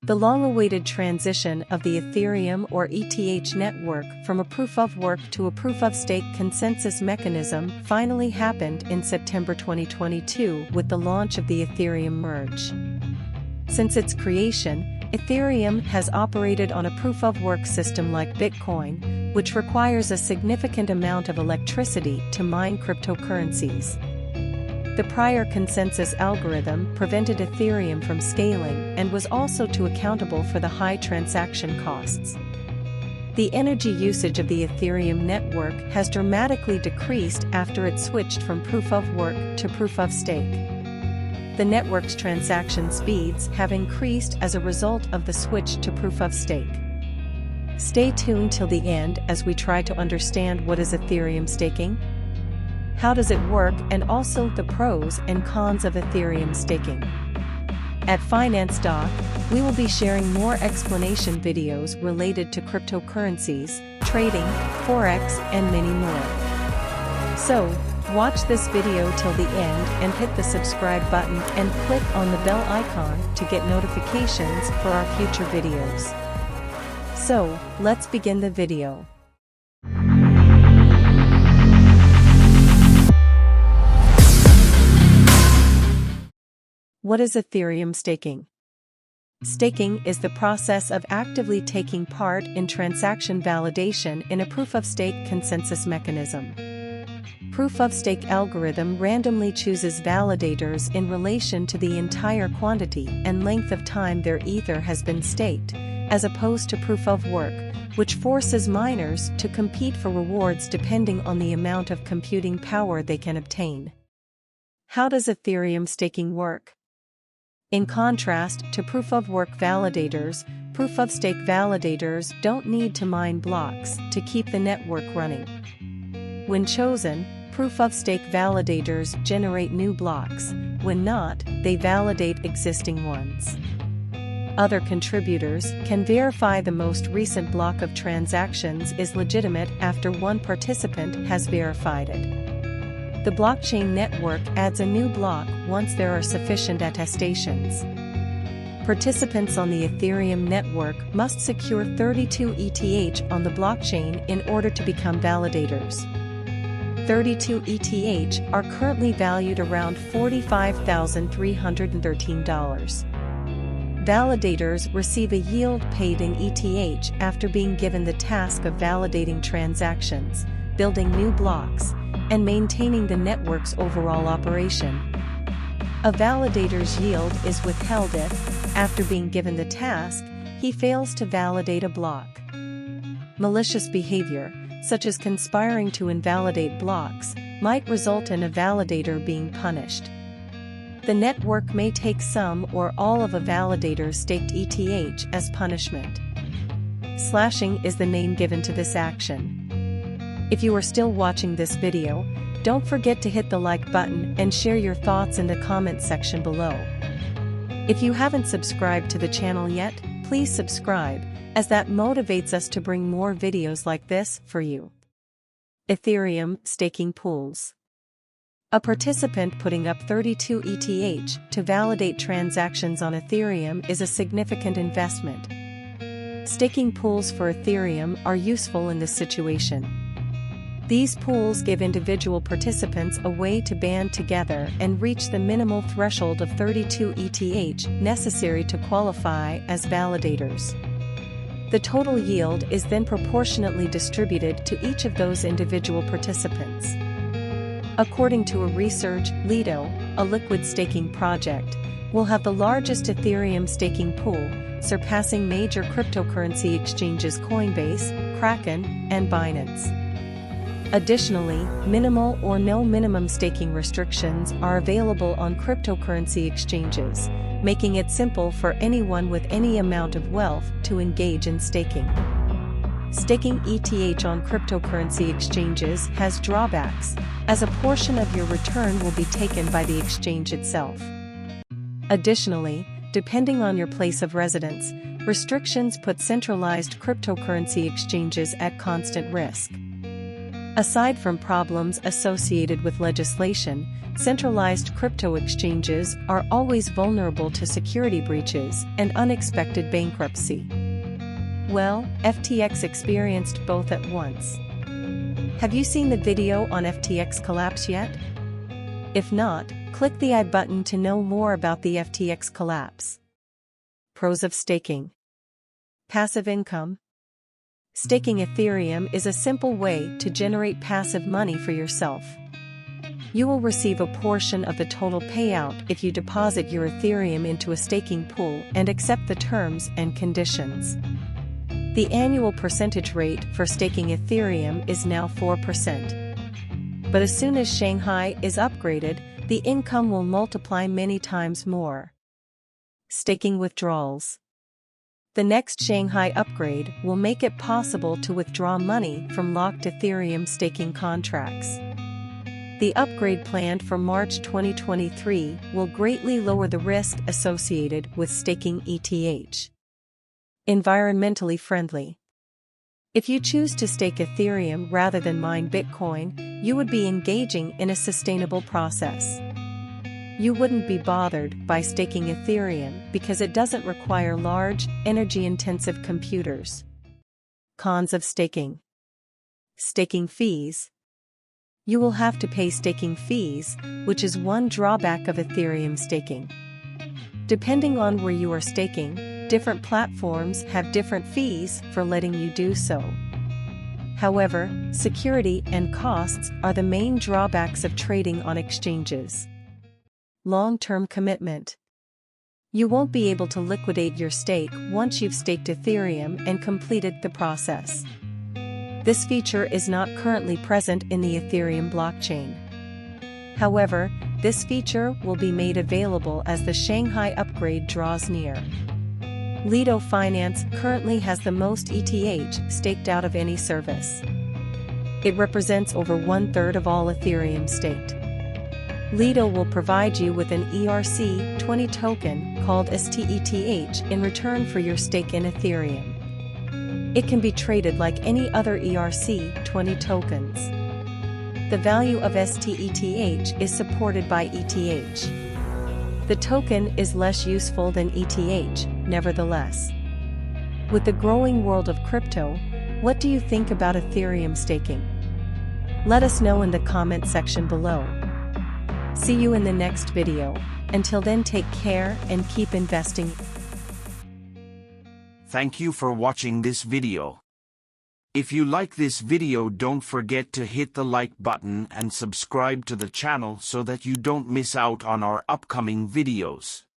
The long-awaited transition of the Ethereum or ETH network from a proof-of-work to a proof-of-stake consensus mechanism finally happened in September 2022 with the launch of the Ethereum merge. Since its creation, Ethereum has operated on a proof-of-work system like Bitcoin, which requires a significant amount of electricity to mine cryptocurrencies. The prior consensus algorithm prevented Ethereum from scaling and was also too accountable for the high transaction costs. The energy usage of the Ethereum network has dramatically decreased after it switched from proof-of-work to proof-of-stake. The network's transaction speeds have increased as a result of the switch to proof-of-stake. Stay tuned till the end as we try to understand what is Ethereum staking, how does it work, and also the pros and cons of Ethereum staking. At Finance Doc, we will be sharing more explanation videos related to cryptocurrencies, trading, forex, and many more. So, watch this video till the end and hit the subscribe button and click on the bell icon to get notifications for our future videos. So, let's begin the video. What is Ethereum staking? Staking is the process of actively taking part in transaction validation in a proof-of-stake consensus mechanism. Proof-of-stake algorithm randomly chooses validators in relation to the entire quantity and length of time their ether has been staked, as opposed to proof-of-work, which forces miners to compete for rewards depending on the amount of computing power they can obtain. How does Ethereum staking work? In contrast to proof-of-work validators, proof-of-stake validators don't need to mine blocks to keep the network running. When chosen, proof-of-stake validators generate new blocks. When not, they validate existing ones. Other contributors can verify the most recent block of transactions is legitimate after one participant has verified it. The blockchain network adds a new block once there are sufficient attestations. Participants on the Ethereum network must secure 32 ETH on the blockchain in order to become validators. 32 ETH are currently valued around $45,313. Validators receive a yield paid in ETH after being given the task of validating transactions, building new blocks, and maintaining the network's overall operation. A validator's yield is withheld if, after being given the task, he fails to validate a block. Malicious behavior, such as conspiring to invalidate blocks, might result in a validator being punished. The network may take some or all of a validator's staked ETH as punishment. Slashing is the name given to this action. If you are still watching this video, don't forget to hit the like button and share your thoughts in the comment section below. If you haven't subscribed to the channel yet, please subscribe, as that motivates us to bring more videos like this for you. Ethereum staking pools. A participant putting up 32 ETH to validate transactions on Ethereum is a significant investment. Staking pools for Ethereum are useful in this situation. These pools give individual participants a way to band together and reach the minimal threshold of 32 ETH necessary to qualify as validators. The total yield is then proportionately distributed to each of those individual participants. According to a research, Lido, a liquid staking project, will have the largest Ethereum staking pool, surpassing major cryptocurrency exchanges Coinbase, Kraken, and Binance. Additionally, minimal or no minimum staking restrictions are available on cryptocurrency exchanges, making it simple for anyone with any amount of wealth to engage in staking. Staking ETH on cryptocurrency exchanges has drawbacks, as a portion of your return will be taken by the exchange itself. Additionally, depending on your place of residence, restrictions put centralized cryptocurrency exchanges at constant risk. Aside from problems associated with legislation, centralized crypto exchanges are always vulnerable to security breaches and unexpected bankruptcy. Well, FTX experienced both at once. Have you seen the video on FTX collapse yet? If not, click the I button to know more about the FTX collapse. Pros of staking. Passive income. Staking Ethereum is a simple way to generate passive money for yourself. You will receive a portion of the total payout if you deposit your Ethereum into a staking pool and accept the terms and conditions. The annual percentage rate for staking Ethereum is now 4%. But as soon as Shanghai is upgraded, the income will multiply many times more. Staking withdrawals. The next Shanghai upgrade will make it possible to withdraw money from locked Ethereum staking contracts. The upgrade planned for March 2023 will greatly lower the risk associated with staking ETH. Environmentally friendly. If you choose to stake Ethereum rather than mine Bitcoin, you would be engaging in a sustainable process. You wouldn't be bothered by staking Ethereum because it doesn't require large, energy-intensive computers. Cons of staking. Staking fees. You will have to pay staking fees, which is one drawback of Ethereum staking. Depending on where you are staking, different platforms have different fees for letting you do so. However, security and costs are the main drawbacks of trading on exchanges. Long-term commitment. You won't be able to liquidate your stake once you've staked Ethereum and completed the process. This feature is not currently present in the Ethereum blockchain. However, this feature will be made available as the Shanghai upgrade draws near. Lido Finance currently has the most ETH staked out of any service. It represents over 1/3 of all Ethereum staked. Lido will provide you with an ERC20 token called STETH in return for your stake in Ethereum. It can be traded like any other ERC20 tokens. The value of STETH is supported by ETH. The token is less useful than ETH, nevertheless. With the growing world of crypto, what do you think about Ethereum staking? Let us know in the comment section below. See you in the next video. Until then, take care and keep investing. Thank you for watching this video. If you like this video, don't forget to hit the like button and subscribe to the channel so that you don't miss out on our upcoming videos.